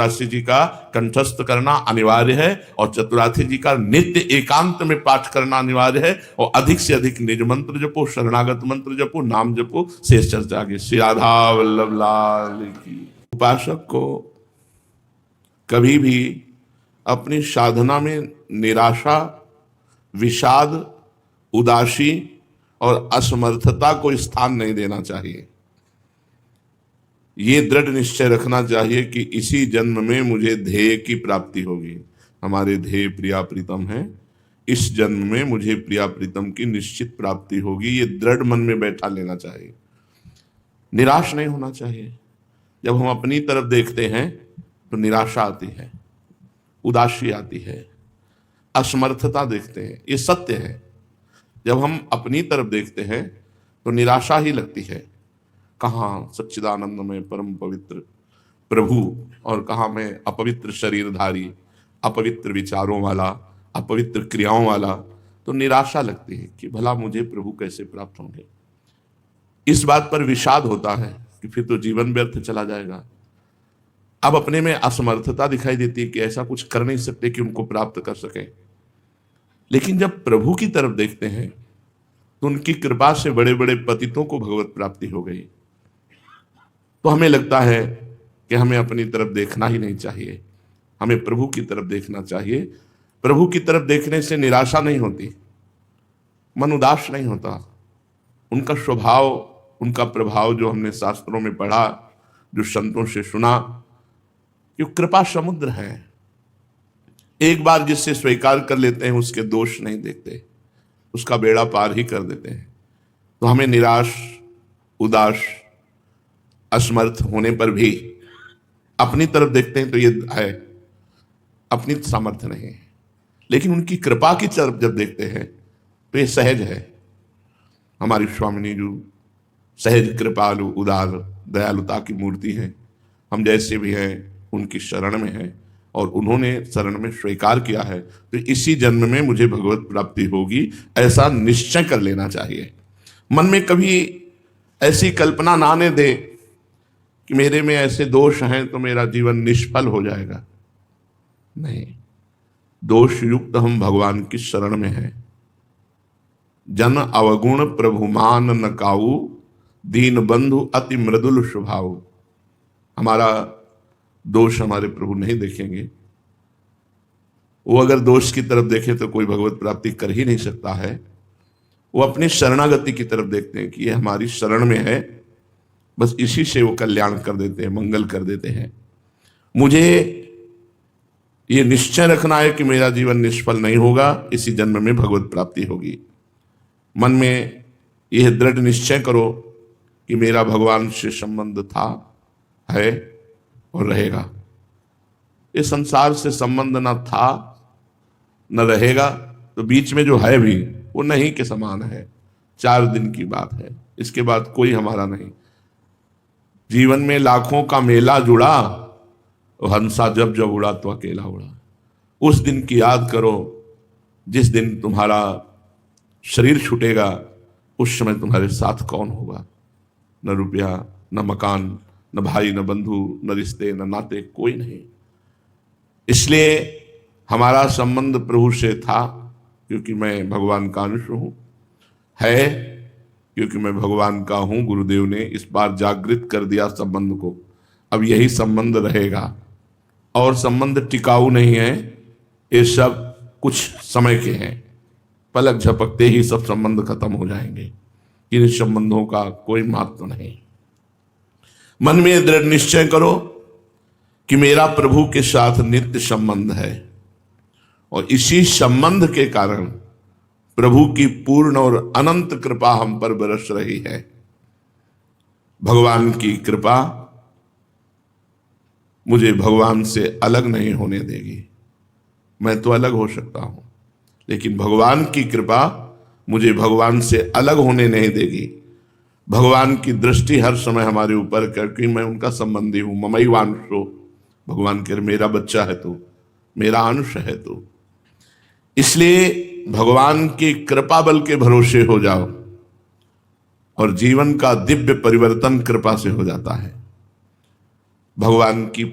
चतुरार्थी जी का कंठस्थ करना अनिवार्य है और चतुरार्थी जी का नित्य एकांत में पाठ करना अनिवार्य है और अधिक से अधिक निज मंत्र जपो, शरणागत मंत्र जपो, नाम जपो। शेष चर्चा आगे। श्री राधा वल्लभ लाल की। उपासक को कभी भी अपनी साधना में निराशा, विषाद, उदासी और असमर्थता को स्थान नहीं देना चाहिए। ये दृढ़ निश्चय रखना चाहिए कि इसी जन्म में मुझे ध्येय की प्राप्ति होगी। हमारे ध्येय प्रिया प्रीतम है, इस जन्म में मुझे प्रिया प्रीतम की निश्चित प्राप्ति होगी। ये दृढ़ मन में बैठा लेना चाहिए, निराश नहीं होना चाहिए। जब हम अपनी तरफ देखते हैं तो निराशा आती है, उदासी आती है, असमर्थता देखते हैं, ये सत्य है। जब हम अपनी तरफ देखते हैं तो निराशा ही लगती है। कहाँ सच्चिदानंद में परम पवित्र प्रभु और कहाँ मैं अपवित्र शरीरधारी, अपवित्र विचारों वाला, अपवित्र क्रियाओं वाला। तो निराशा लगती है कि भला मुझे प्रभु कैसे प्राप्त होंगे। इस बात पर विषाद होता है कि फिर तो जीवन व्यर्थ चला जाएगा। अब अपने में असमर्थता दिखाई देती है कि ऐसा कुछ कर नहीं सकते कि उनको प्राप्त कर सके। लेकिन जब प्रभु की तरफ देखते हैं तो उनकी कृपा से बड़े बड़े पतितों को भगवत प्राप्ति हो गई। तो हमें लगता है कि हमें अपनी तरफ देखना ही नहीं चाहिए, हमें प्रभु की तरफ देखना चाहिए। प्रभु की तरफ देखने से निराशा नहीं होती, मन उदास नहीं होता। उनका स्वभाव, उनका प्रभाव जो हमने शास्त्रों में पढ़ा, जो संतों से सुना, कि कृपा समुद्र है। एक बार जिससे स्वीकार कर लेते हैं उसके दोष नहीं देखते, उसका बेड़ा पार ही कर देते हैं। तो हमें निराश, उदास, असमर्थ होने पर भी अपनी तरफ देखते हैं तो ये है अपनी सामर्थ्य नहीं है। लेकिन उनकी कृपा की तरफ जब देखते हैं तो ये सहज है। हमारी स्वामिनी जी सहज, कृपालु, उदार, दयालुता की मूर्ति है। हम जैसे भी हैं उनकी शरण में हैं और उन्होंने शरण में स्वीकार किया है तो इसी जन्म में मुझे भगवत प्राप्ति होगी, ऐसा निश्चय कर लेना चाहिए। मन में कभी ऐसी कल्पना ना आने दे कि मेरे में ऐसे दोष हैं तो मेरा जीवन निष्फल हो जाएगा। नहीं, दोष युक्त हम भगवान की शरण में हैं। जन अवगुण प्रभुमान न काऊ, दीन बंधु अति मृदुल स्वभाव। हमारा दोष हमारे प्रभु नहीं देखेंगे। वो अगर दोष की तरफ देखे तो कोई भगवत प्राप्ति कर ही नहीं सकता है। वो अपनी शरणागति की तरफ देखते हैं कि ये हमारी शरण में है, बस इसी से वो कल्याण कर देते हैं, मंगल कर देते हैं। मुझे ये निश्चय रखना है कि मेरा जीवन निष्फल नहीं होगा, इसी जन्म में भगवत प्राप्ति होगी। मन में यह दृढ़ निश्चय करो कि मेरा भगवान से संबंध था, है और रहेगा। इस संसार से संबंध न था न रहेगा तो बीच में जो है भी वो नहीं के समान है। 4 दिन की बात है, इसके बाद कोई हमारा नहीं। जीवन में लाखों का मेला जुड़ा, हंसा जब जब उड़ा तो अकेला उड़ा। उस दिन की याद करो जिस दिन तुम्हारा शरीर छूटेगा, उस समय तुम्हारे साथ कौन होगा? न रुपया, न मकान, न भाई, न बंधु, न रिश्ते, न नाते, कोई नहीं। इसलिए हमारा संबंध प्रभु से था क्योंकि मैं भगवान का अंश हूं, है क्योंकि मैं भगवान का हूं। गुरुदेव ने इस बार जागृत कर दिया संबंध को। अब यही संबंध रहेगा और संबंध टिकाऊ नहीं है। ये सब कुछ समय के हैं, पलक झपकते ही सब संबंध खत्म हो जाएंगे। इन संबंधों का कोई महत्व नहीं। मन में दृढ़ निश्चय करो कि मेरा प्रभु के साथ नित्य संबंध है और इसी संबंध के कारण प्रभु की पूर्ण और अनंत कृपा हम पर बरस रही है। भगवान की कृपा मुझे भगवान से अलग नहीं होने देगी। मैं तो अलग हो सकता हूं, लेकिन भगवान की कृपा मुझे भगवान से अलग होने नहीं देगी। भगवान की दृष्टि हर समय हमारे ऊपर, क्योंकि मैं उनका संबंधी हूं। ममैवांशो, भगवान कह मेरा बच्चा है तू, मेरा अंश है तू। इसलिए भगवान की कृपा बल के भरोसे हो जाओ और जीवन का दिव्य परिवर्तन कृपा से हो जाता है। भगवान की